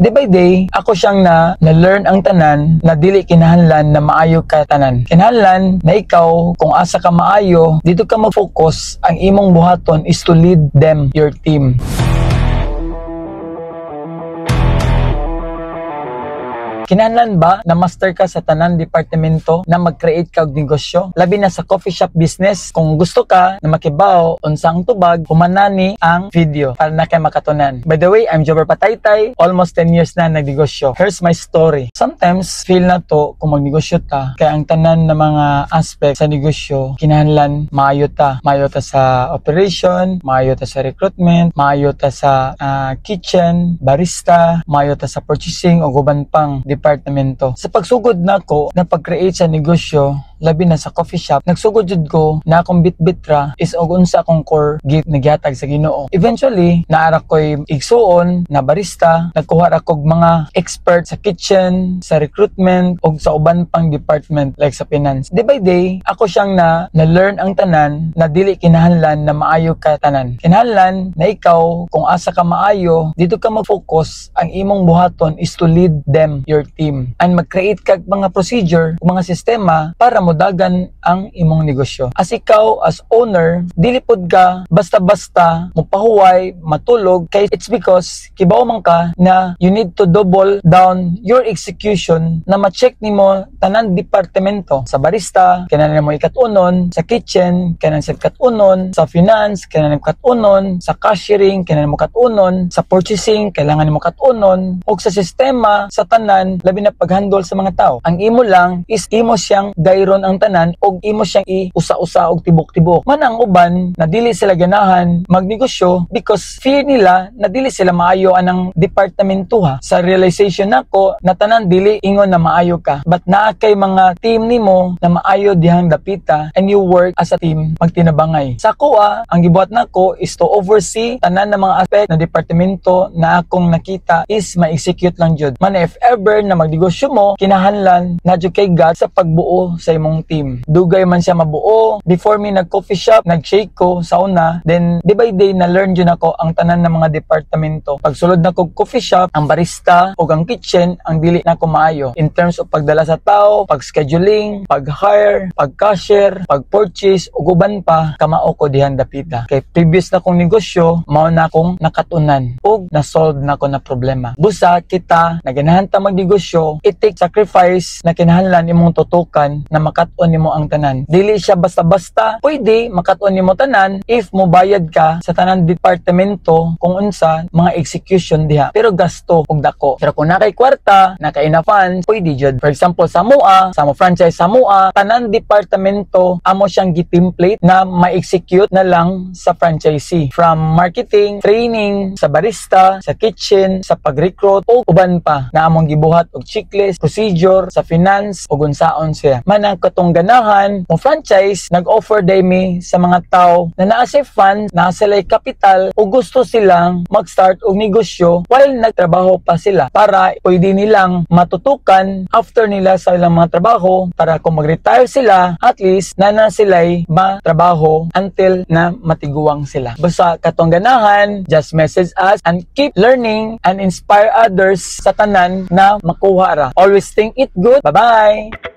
Day by day, ako siyang na-learn ang tanan na dili kinahanglan na maayo ka tanan. Kinahanglan na ikaw, kung asa ka maayo, dito ka mag-focus, ang imong buhaton is to lead them, your team. Kinahanglan ba na master ka sa tanan departamento na mag-create ka og negosyo? Labi na sa coffee shop business. Kung gusto ka na makibaw unsang tubag, humanani ang video para na kay makatunan. By the way, I'm Jobber Pataytay. Almost 10 years na nagnegosyo. Here's my story. Sometimes feel na to kung magnegosyo ta, kaya ang tanan na mga aspect sa negosyo kinahanglan maayo ta. Maayo ta sa operation, maayo ta sa recruitment, maayo ta sa kitchen, barista, maayo ta sa purchasing o guban pang departamento. Sa pagsugod nako na pag-create sa negosyo, labi na sa coffee shop, nagsugod jud ko na akong bit-bitra is og unsa akong core gift na gihatag sa Ginoo. Eventually, naara ko'y igsuon na barista, nagkuha ra kog mga expert sa kitchen, sa recruitment ug sa uban pang department like sa finance. Day by day, ako siyang na-learn ang tanan na dili kinahanglan na maayo ka tanan. Kinahanglan na ikaw, kung asa ka maayo, dito ka mag-focus, ang imong buhaton is to lead them, your team, and mag-create kag mga procedure, mga sistema para modagan ang imong negosyo. As ikaw, as owner, dili pod ka basta-basta mopahuway, matulog, kay it's because kibaw man ka na you need to double down your execution na ma-check nimo tanan departamento. Sa barista, kinahanglan mo ikatunon, sa kitchen, kinahanglan sa ikatunon, sa finance, kinahanglan mo ikatunon, sa cashiering, kinahanglan mo ikatunon, sa purchasing, kailangan mo ikatunon, ug sa sistema, sa tanan, labi na pag-handle sa mga tao. Ang imo lang is imo siyang gayron ang tanan og imo siyang iusa-usa og tibok-tibok. Man ang uban na dili sila ganahan magnegosyo because fear nila na dili sila maayo anang departamentuha. Sa realization nako na tanan dili ingon na maayo ka, but naa kay mga team nimo na maayo dihang dapita and you work as a team magtinabangay. Sa kuha, ang gibuhat nako is to oversee tanan ng mga aspect na departamento na akong nakita is ma-execute lang jud. Man if ever na magnegosyo mo, kinahanglan na jud kay God sa pagbuo sa imong team. Dugay man siya mabuo. Before me nag-coffee shop, nag-shake ko sa una, then day by day na-learn dyan ako ang tanan ng mga departamento. Pagsulod na ko coffee shop, ang barista o ang kitchen, ang dili na ko maayo. In terms of pagdala sa tao, pag-scheduling, pag-hire, pag-cashier, pag-purchase, o guban pa, kamao ko dihan dapita. Kay previous na kong negosyo, mao na akong nakatunan o na-solve na ko na problema. Busa, kita, naganahan ta magnegosyo, it take sacrifice na kinahanglan imong tutukan na makat-on nimo ang tanan. Dili siya basta-basta. Pwede makat-on nimo tanan if mobayad ka sa tanan departamento kung unsa mga execution diha. Pero gasto og dako. Pero kung nakay kwarta, nakay na funds, pwede jud. For example, sa mo franchise sa tanan departamento amo siyang gi-template na ma-execute na lang sa franchisee. From marketing, training, sa barista, sa kitchen, sa pag-recruit o uban pa na among gibuhat og checklist, procedure, sa finance o unsaon siya. Manang katong ganahan mo franchise, nag-offer day me sa mga tao na naa sa funds, naa sila kapital o gusto silang mag-start og negosyo while nagtrabaho pa sila para pwede nilang matutukan after nila sa ilang mga trabaho para kung mag-retire sila, at least na sila'y matrabaho until na matiguang sila. Basta katong ganahan, just message us and keep learning and inspire others sa tanan na makuha ra. Always think it good. Bye-bye!